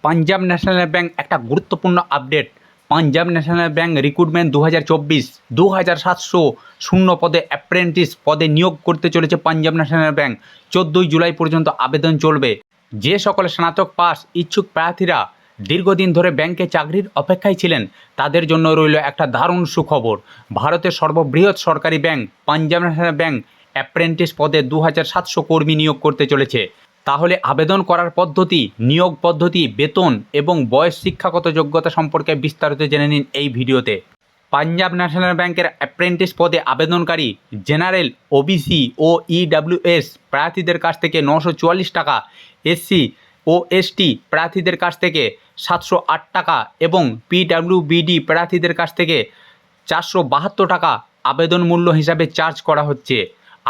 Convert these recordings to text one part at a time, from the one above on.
Punjab national bank একটা গুরুত্বপূর্ণ update. Punjab national bank recruitment 2024 শূন্য পদে অ্যাপ্রেন্টিস পদে নিয়োগ করতে চলেছে পাঞ্জাব ন্যাশনাল ব্যাংক। 14 জুলাই পর্যন্ত আবেদন চলবে। যে সকল স্নাতক পাস ইচ্ছুক প্রার্থীরা দীর্ঘদিন ধরে ব্যাংকে চাকরির অপেক্ষায় ছিলেন তাদের জন্য রইল একটা দারুণ সুখবর। ভারতের সর্ববৃহৎ সরকারি bank Punjab national bank apprentice পদে 2700 কর্মী নিয়োগ করতে চলেছে। তাহলে আবেদন করার পদ্ধতি, নিয়োগ পদ্ধতি, বেতন এবং বয়স, শিক্ষাগত যোগ্যতা সম্পর্কে বিস্তারিত জেনে নিন এই ভিডিওতে। পাঞ্জাব ন্যাশনাল ব্যাংকের অ্যাপ্রেন্টিস পদে আবেদনকারী জেনারেল, ওবিসি ও ইডাব্লিউএস প্রার্থীদের কাছ থেকে 944 টাকা, এসসি ও এসটি প্রার্থীদের কাছ থেকে 708 টাকা এবং পিডাব্লিউবিডি প্রার্থীদের কাছ থেকে 472 টাকা আবেদন মূল্য হিসাবে চার্জ করা হচ্ছে।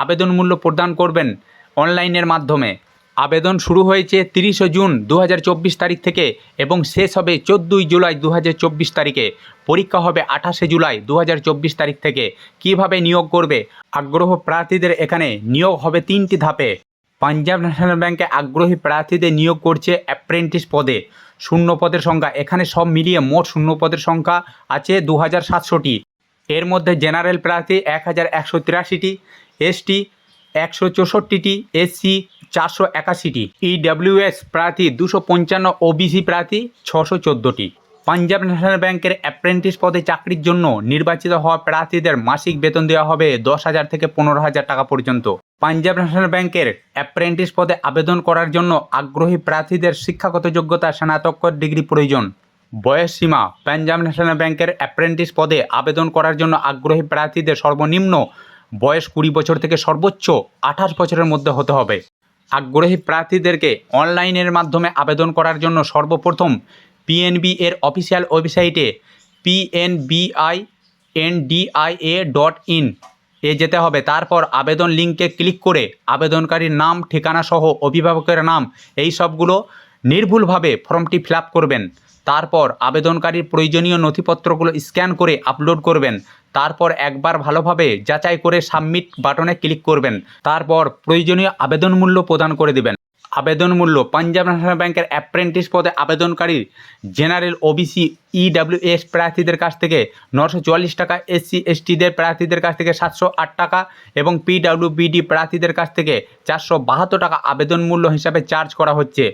আবেদন মূল্য প্রদান করবেন অনলাইনের মাধ্যমে। আবেদন শুরু হয়েছে 30 জুন 2024 তারিখ থেকে এবং শেষ হবে 14 জুলাই 2024 তারিখে। পরীক্ষা হবে 28 জুলাই 2024 তারিখ থেকে। কিভাবে নিয়োগ করবে? আগ্রহ প্রার্থীদের এখানে নিয়োগ হবে 3টি ধাপে। পাঞ্জাব ন্যাশনাল ব্যাংকে আগ্রহী প্রার্থীদের নিয়োগ করছে অ্যাপ্রেন্টিস পদে। শূন্য পদের সংখ্যা এখানে সব মিলিয়ে মোট শূন্য পদের সংখ্যা আছে 2700টি। এর মধ্যে জেনারেল প্রার্থী 1183টি, এসটি 164টি, এসসি 481টি, ইডাব্লিউএস প্রার্থী 255, ওবিসি প্রার্থী 614টি। পাঞ্জাব ন্যাশনাল ব্যাংকের অ্যাপ্রেন্টিস পদে চাকরির জন্য নির্বাচিত হওয়া প্রার্থীদের মাসিক বেতন দেওয়া হবে 10,000 থেকে 15,000 টাকা পর্যন্ত। পাঞ্জাব ন্যাশনাল ব্যাংকের অ্যাপ্রেন্টিস পদে আবেদন করার জন্য আগ্রহী প্রার্থীদের শিক্ষাগত যোগ্যতা স্নাতকোত্তর ডিগ্রি প্রয়োজন। বয়স সীমা: পাঞ্জাব ন্যাশনাল ব্যাংকের অ্যাপ্রেন্টিস পদে আবেদন করার জন্য আগ্রহী প্রার্থীদের সর্বনিম্ন বয়স 20 বছর থেকে সর্বোচ্চ 28 বছরের মধ্যে হতে হবে। আগ্রহী প্রার্থীদেরকে অনলাইনের মাধ্যমে আবেদন করার জন্য সর্বপ্রথম পিএনবি এর অফিসিয়াল ওয়েবসাইটে pnbindia.in এ যেতে হবে। তারপর আবেদন লিঙ্কে ক্লিক করে আবেদনকারীর নাম, ঠিকানা সহ অভিভাবকের নাম এই সবগুলো নির্ভুলভাবে ফর্মটি ফিল আপ করবেন। তারপর আবেদনকারীর প্রয়োজনীয় নথিপত্রগুলো স্ক্যান করে আপলোড করবেন। তারপর একবার ভালোভাবে যাচাই করে সাবমিট বাটনে ক্লিক করবেন। তারপর প্রয়োজনীয় আবেদন মূল্য প্রদান করে দেবেন। আবেদন মূল্য: পাঞ্জাব ন্যাশনাল ব্যাংকের অ্যাপ্রেন্টিস পদে আবেদনকারী জেনারেল, ওবিসি, ইডাব্লিউএস প্রার্থীদের কাছ থেকে 944 টাকা, এসসি এসটিদের প্রার্থীদের কাছ থেকে 708 টাকা এবং পিডাব্লিউবিডি প্রার্থীদের কাছ থেকে 472 টাকা আবেদন মূল্য হিসাবে চার্জ করা হচ্ছে।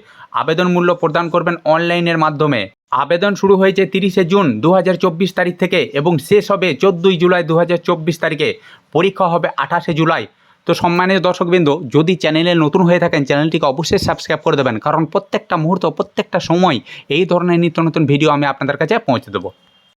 আবেদন মূল্য প্রদান করবেন অনলাইনের মাধ্যমে। আবেদন শুরু হয়েছে 30 জুন 2024 তারিখ থেকে এবং শেষ হবে 14 জুলাই 2024 তারিখে। পরীক্ষা হবে 28 জুলাই। তো সম্মানিত দর্শকবৃন্দ, যদি চ্যানেলে নতুন হয়ে থাকেন চ্যানেলটিকে অবশ্যই সাবস্ক্রাইব করে দেবেন, কারণ প্রত্যেকটা মুহূর্ত, প্রত্যেকটা সময় এই ধরনের নিত্য নতুন ভিডিও আমি আপনাদের কাছে পৌঁছে দেবো।